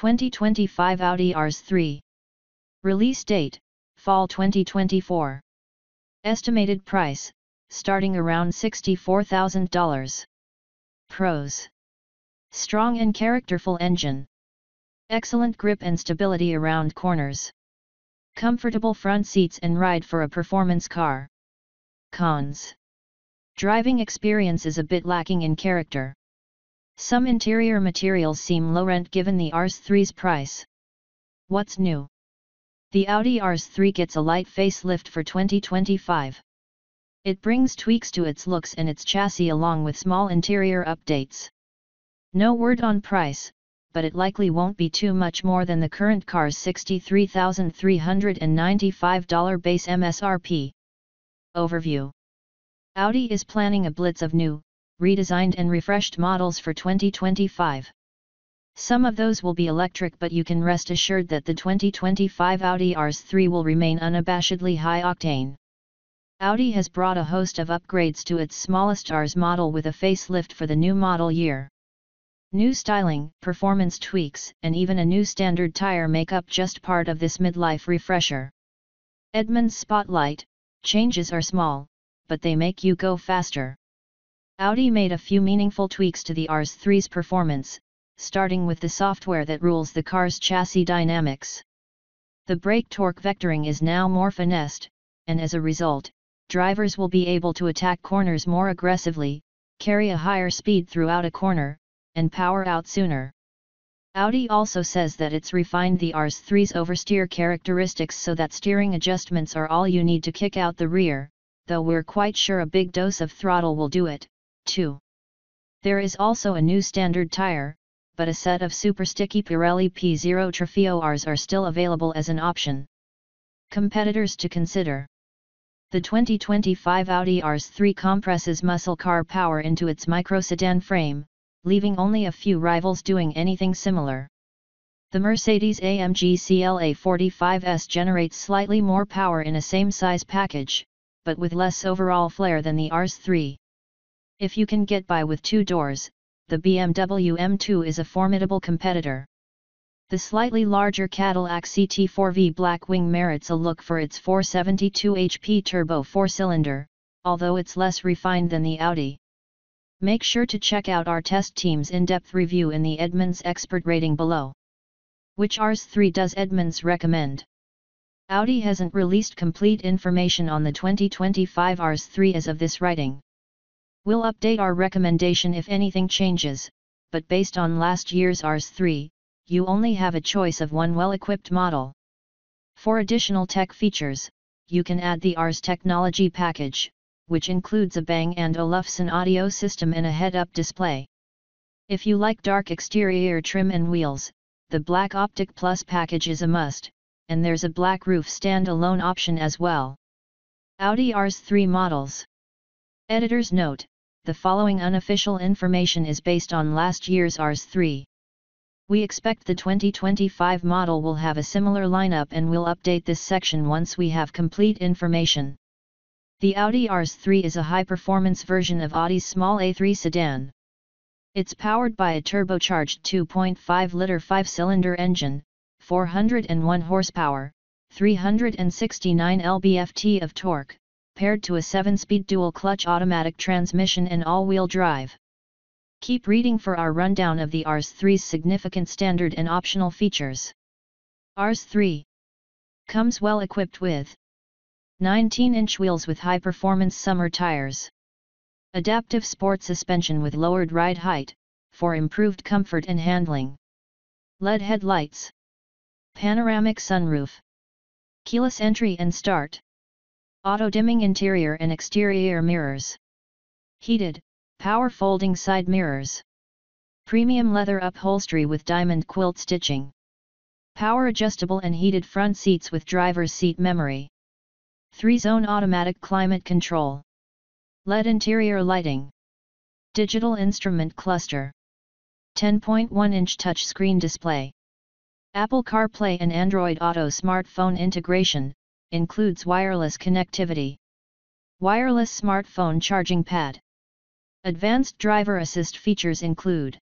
2025 Audi rs3. Release date, Fall 2024. Estimated price, starting around $64,000. Pros. Strong and characterful engine. Excellent grip and stability around corners. Comfortable front seats and ride for a performance car. Cons. Driving experience is a bit lacking in character. Some interior materials seem low-rent given the rs3's price. What's new? The Audi rs3 gets a light facelift for 2025. It brings tweaks to its looks and its chassis along with small interior updates. No word on price, but it likely won't be too much more than the current car's $63,395 base MSRP. Overview. Audi is planning a blitz of new, redesigned and refreshed models for 2025. Some of those will be electric, but you can rest assured that the 2025 Audi rs3 will remain unabashedly high-octane. Audi has brought a host of upgrades to its smallest Rs model with a facelift for the new model year. New styling, performance tweaks, and even a new standard tire make up just part of this midlife refresher. Edmund's Spotlight, changes are small, but they make you go faster. Audi made a few meaningful tweaks to the rs3's performance, starting with the software that rules the car's chassis dynamics. The brake torque vectoring is now more finessed, and as a result, drivers will be able to attack corners more aggressively, carry a higher speed throughout a corner, and power out sooner. Audi also says that it's refined the rs3's oversteer characteristics so that steering adjustments are all you need to kick out the rear, though we're quite sure a big dose of throttle will do it, too. There is also a new standard tire, but a set of super sticky Pirelli P0 Trofeo Rs are still available as an option. Competitors to consider. The 2025 Audi rs3 compresses muscle car power into its micro-sedan frame, leaving only a few rivals doing anything similar. The Mercedes-AMG CLA 45S generates slightly more power in a same-size package, but with less overall flair than the rs3. If you can get by with two doors, the BMW M2 is a formidable competitor. The slightly larger Cadillac CT4V Blackwing merits a look for its 472 HP turbo four-cylinder, although it's less refined than the Audi. Make sure to check out our test team's in-depth review in the Edmunds expert rating below. Which rs3 does Edmunds recommend? Audi hasn't released complete information on the 2025 rs3 as of this writing. We'll update our recommendation if anything changes, but based on last year's rs3, you only have a choice of one well-equipped model. For additional tech features, you can add the Rs technology package, which includes a Bang & Olufsen audio system and a head-up display. If you like dark exterior trim and wheels, the Black Optic Plus package is a must, and there's a black roof stand-alone option as well. Audi rs3 models. Editor's note: the following unofficial information is based on last year's rs3. We expect the 2025 model will have a similar lineup and we'll update this section once we have complete information. The Audi rs3 is a high-performance version of Audi's small A3 sedan. It's powered by a turbocharged 2.5-liter 5-cylinder engine, 401 horsepower, 369 lb-ft of torque, paired to a 7-speed dual-clutch automatic transmission and all-wheel drive. Keep reading for our rundown of the rs3's significant standard and optional features. rs3 comes well equipped with 19-inch wheels with high-performance summer tires, adaptive sport suspension with lowered ride height, for improved comfort and handling, LED headlights, panoramic sunroof, keyless entry and start, auto-dimming interior and exterior mirrors, heated, power folding side mirrors, premium leather upholstery with diamond quilt stitching, power adjustable and heated front seats with driver's seat memory, 3-zone automatic climate control, LED interior lighting, digital instrument cluster, 10.1-inch touchscreen display, Apple CarPlay and Android Auto smartphone integration, includes wireless connectivity, wireless smartphone charging pad. Advanced driver assist features include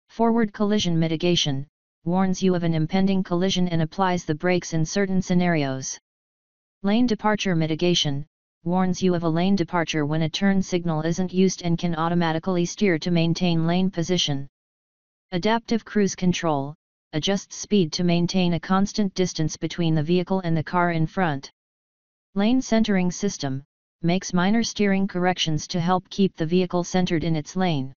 forward collision mitigation, warns you of an impending collision and applies the brakes in certain scenarios. Lane departure mitigation, warns you of a lane departure when a turn signal isn't used and can automatically steer to maintain lane position. Adaptive cruise control, adjusts speed to maintain a constant distance between the vehicle and the car in front. Lane centering system, makes minor steering corrections to help keep the vehicle centered in its lane.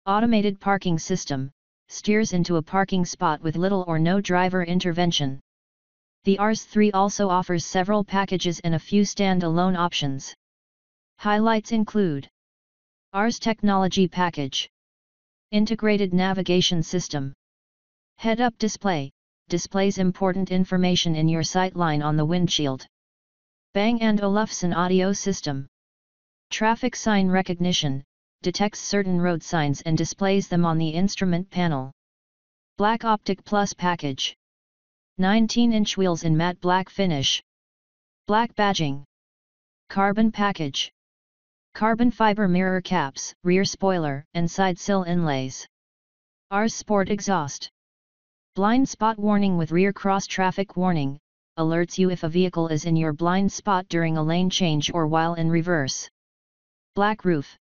Automated parking system, steers into a parking spot with little or no driver intervention. The rs3 also offers several packages and a few stand-alone options. Highlights include Rs Technology Package, Integrated Navigation System, Head-up display, displays important information in your sightline on the windshield. Bang & Olufsen audio system, Traffic sign recognition, detects certain road signs and displays them on the instrument panel. Black Optic Plus package, 19-inch wheels in matte black finish. Black badging. Carbon package, carbon fiber mirror caps, rear spoiler and side sill inlays. Rs Sport exhaust. Blind spot warning with rear cross traffic warning, alerts you if a vehicle is in your blind spot during a lane change or while in reverse. Black roof,